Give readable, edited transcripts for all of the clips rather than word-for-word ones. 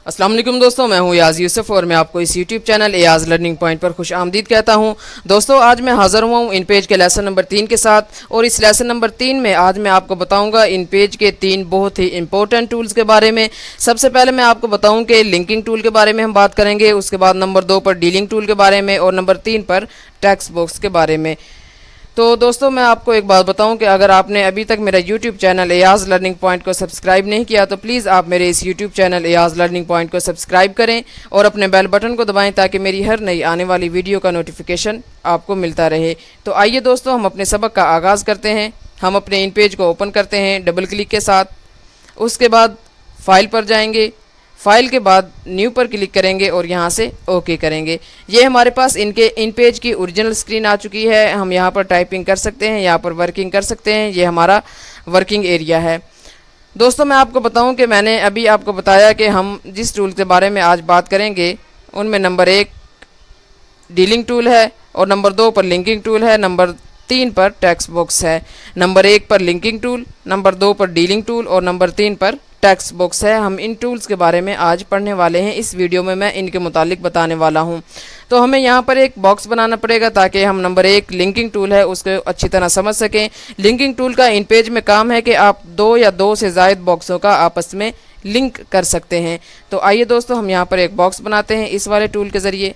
अस्सलाम वालेकुम दोस्तों, मैं हूं याज़ यूसुफ और मैं आपको इस यूट्यूब चैनल एयाज़ लर्निंग पॉइंट पर खुश आमदीद कहता हूं। दोस्तों, आज मैं हाज़िर हुआ हूं इन पेज के लेसन नंबर 3 के साथ। और इस लेसन नंबर 3 में आज मैं आपको बताऊंगा इन पेज के 3 बहुत ही इंपॉर्टेंट टूल्स के बारे में। सबसे पहले मैं आपको बताऊं कि लिंकिंग टूल के बारे में हम बात करेंगे, उसके बाद नंबर 2 पर डीलिंग टूल के बारे में और नंबर 3 पर टेक्स्ट बॉक्स के बारे में। तो दोस्तों, मैं आपको एक बात बताऊं कि अगर आपने अभी तक मेरा यूट्यूब चैनल एयाज़ लर्निंग पॉइंट को सब्सक्राइब नहीं किया तो प्लीज़ आप मेरे इस यूट्यूब चैनल एयाज़ लर्निंग पॉइंट को सब्सक्राइब करें और अपने बेल बटन को दबाएं ताकि मेरी हर नई आने वाली वीडियो का नोटिफिकेशन आपको मिलता रहे। तो आइए दोस्तों, हम अपने सबक का आगाज़ करते हैं। हम अपने इन पेज को ओपन करते हैं डबल क्लिक के साथ। उसके बाद फाइल पर जाएंगे, फाइल के बाद न्यू पर क्लिक करेंगे और यहाँ से ओके करेंगे। ये हमारे पास इन पेज की ओरिजिनल स्क्रीन आ चुकी है। हम यहाँ पर टाइपिंग कर सकते हैं, यहाँ पर वर्किंग कर सकते हैं। ये हमारा वर्किंग एरिया है। दोस्तों, मैं आपको बताऊं कि मैंने अभी आपको बताया कि हम जिस टूल के बारे में आज बात करेंगे उनमें नंबर 1 डीलिंग टूल है और नंबर 2 पर लिंकिंग टूल है, नंबर 3 पर टेक्स्ट बॉक्स है। नंबर 1 पर लिंकिंग टूल, नंबर 2 पर डीलिंग टूल और नंबर 3 पर टेक्स्ट बॉक्स है। हम इन टूल्स के बारे में आज पढ़ने वाले हैं। इस वीडियो में मैं इनके मुतालिक बताने वाला हूं। तो हमें यहाँ पर एक बॉक्स बनाना पड़ेगा ताकि हम नंबर 1 लिंकिंग टूल है उसको अच्छी तरह समझ सकें। लिंकिंग टूल का इन पेज में काम है कि आप 2 या 2 से ज़ायद बॉक्सों का आपस में लिंक कर सकते हैं। तो आइए दोस्तों, हम यहाँ पर एक बॉक्स बनाते हैं इस वाले टूल के ज़रिए।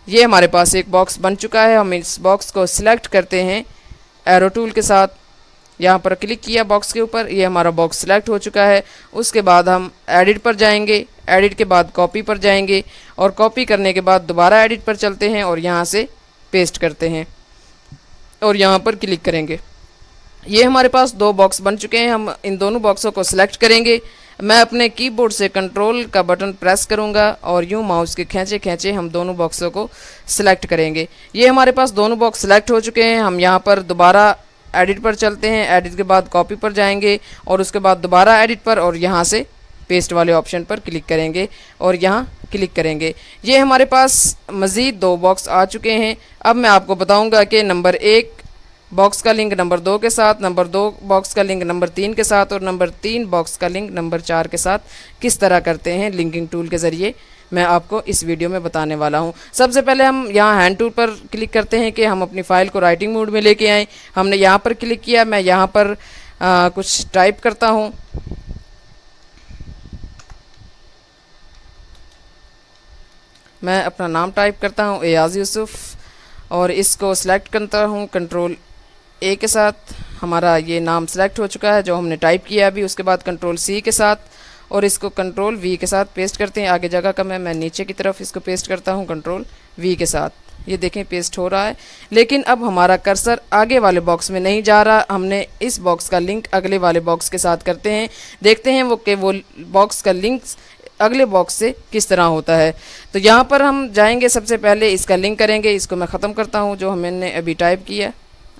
ये हमारे पास एक बॉक्स बन चुका है। हम इस बॉक्स को सिलेक्ट करते हैं एरो टूल के साथ। यहाँ पर क्लिक किया बॉक्स के ऊपर, ये हमारा बॉक्स सिलेक्ट हो चुका है। उसके बाद हम एडिट पर जाएंगे, एडिट के बाद कॉपी पर जाएंगे और कॉपी करने के बाद दोबारा एडिट पर चलते हैं और यहाँ से पेस्ट करते हैं और यहाँ पर क्लिक करेंगे। ये हमारे पास 2 बॉक्स बन चुके हैं। हम इन दोनों बॉक्सों को सिलेक्ट करेंगे। मैं अपने कीबोर्ड से कंट्रोल का बटन प्रेस करूंगा और यूं माउस के खींचे खींचे हम दोनों बॉक्सों को सिलेक्ट करेंगे। ये हमारे पास दोनों बॉक्स सिलेक्ट हो चुके हैं। हम यहाँ पर दोबारा एडिट पर चलते हैं, एडिट के बाद कॉपी पर जाएंगे और उसके बाद दोबारा एडिट पर और यहाँ से पेस्ट वाले ऑप्शन पर क्लिक करेंगे और यहाँ क्लिक करेंगे। ये हमारे पास मज़ीद 2 बॉक्स आ चुके हैं। अब मैं आपको बताऊँगा कि नंबर 1 बॉक्स का लिंक नंबर 2 के साथ, नंबर 2 बॉक्स का लिंक नंबर 3 के साथ और नंबर 3 बॉक्स का लिंक नंबर 4 के साथ किस तरह करते हैं लिंकिंग टूल के ज़रिए, मैं आपको इस वीडियो में बताने वाला हूं। सबसे पहले हम यहाँ हैंड टूल पर क्लिक करते हैं कि हम अपनी फ़ाइल को राइटिंग मोड में लेके आएँ। हमने यहाँ पर क्लिक किया। मैं यहाँ पर कुछ टाइप करता हूँ। मैं अपना नाम टाइप करता हूँ एयाज़ यूसुफ और इसको सिलेक्ट करता हूँ कंट्रोल A के साथ। हमारा ये नाम सेलेक्ट हो चुका है जो हमने टाइप किया अभी। उसके बाद कंट्रोल C के साथ और इसको कंट्रोल V के साथ पेस्ट करते हैं। आगे जगह कम है, मैं नीचे की तरफ इसको पेस्ट करता हूँ कंट्रोल V के साथ। ये देखें पेस्ट हो रहा है, लेकिन अब हमारा कर्सर आगे वाले बॉक्स में नहीं जा रहा। हमने इस बॉक्स का लिंक अगले वाले बॉक्स के साथ करते हैं। देखते हैं वो बॉक्स का लिंक अगले बॉक्स से किस तरह होता है। तो यहाँ पर हम जाएंगे, सबसे पहले इसका लिंक करेंगे। इसको मैं ख़त्म करता हूँ जो हमने अभी टाइप किया।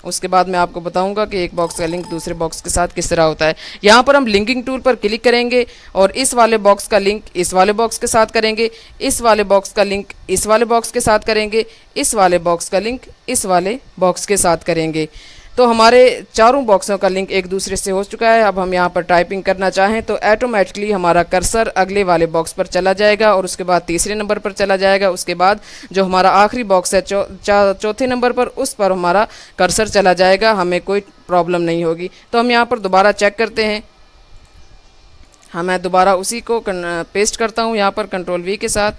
उसके बाद मैं आपको बताऊंगा कि एक बॉक्स का लिंक दूसरे बॉक्स के साथ किस तरह होता है। यहाँ पर हम लिंकिंग टूल पर क्लिक करेंगे और इस वाले बॉक्स का लिंक इस वाले बॉक्स के साथ करेंगे, इस वाले बॉक्स का लिंक इस वाले बॉक्स के साथ करेंगे, इस वाले बॉक्स का लिंक इस वाले बॉक्स के साथ करेंगे। तो हमारे चारों बॉक्सों का लिंक एक दूसरे से हो चुका है। अब हम यहाँ पर टाइपिंग करना चाहें तो ऑटोमेटिकली हमारा कर्सर अगले वाले बॉक्स पर चला जाएगा और उसके बाद तीसरे नंबर पर चला जाएगा। उसके बाद जो हमारा आखिरी बॉक्स है चौथे नंबर पर, उस पर हमारा कर्सर चला जाएगा। हमें कोई प्रॉब्लम नहीं होगी। तो हम यहाँ पर दोबारा चेक करते हैं। मैं दोबारा उसी को पेस्ट करता हूँ यहाँ पर कंट्रोल V के साथ।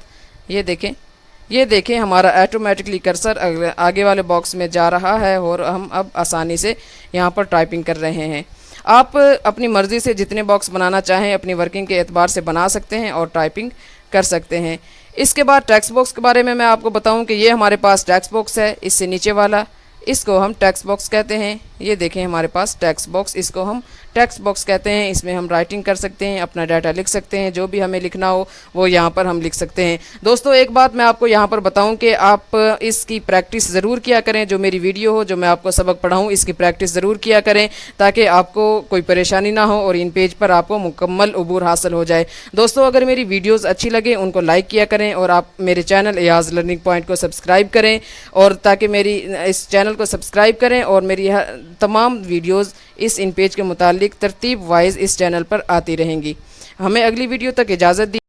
ये देखें हमारा ऑटोमेटिकली कर्सर आगे वाले बॉक्स में जा रहा है और हम अब आसानी से यहाँ पर टाइपिंग कर रहे हैं। आप अपनी मर्ज़ी से जितने बॉक्स बनाना चाहें अपनी वर्किंग के एतबार से बना सकते हैं और टाइपिंग कर सकते हैं। इसके बाद टेक्स्ट बॉक्स के बारे में मैं आपको बताऊं कि ये हमारे पास टेक्स्ट बॉक्स है। इससे नीचे वाला इसको हम टेक्स्ट बॉक्स कहते हैं। ये देखें हमारे पास टेक्स्ट बॉक्स, इसको हम टेक्स्ट बॉक्स कहते हैं। इसमें हम राइटिंग कर सकते हैं, अपना डाटा लिख सकते हैं, जो भी हमें लिखना हो वो यहाँ पर हम लिख सकते हैं। दोस्तों, एक बात मैं आपको यहाँ पर बताऊँ कि आप इसकी प्रैक्टिस ज़रूर किया करें। जो मेरी वीडियो हो, जो मैं आपको सबक पढ़ाऊँ, इसकी प्रैक्टिस ज़रूर किया करें ताकि आपको कोई परेशानी ना हो और इन पेज पर आपको मुकम्मल अबूर हासिल हो जाए। दोस्तों, अगर मेरी वीडियोज़ अच्छी लगे उनको लाइक किया करें और आप मेरे चैनल एयाज़ लर्निंग पॉइंट को सब्सक्राइब करें और ताकि मेरी इस चैनल को सब्सक्राइब करें और मेरी तमाम वीडियोज़ इस इन पेज के मुतालिक तरतीब वाइज इस चैनल पर आती रहेंगी। हमें अगली वीडियो तक इजाज़त दी।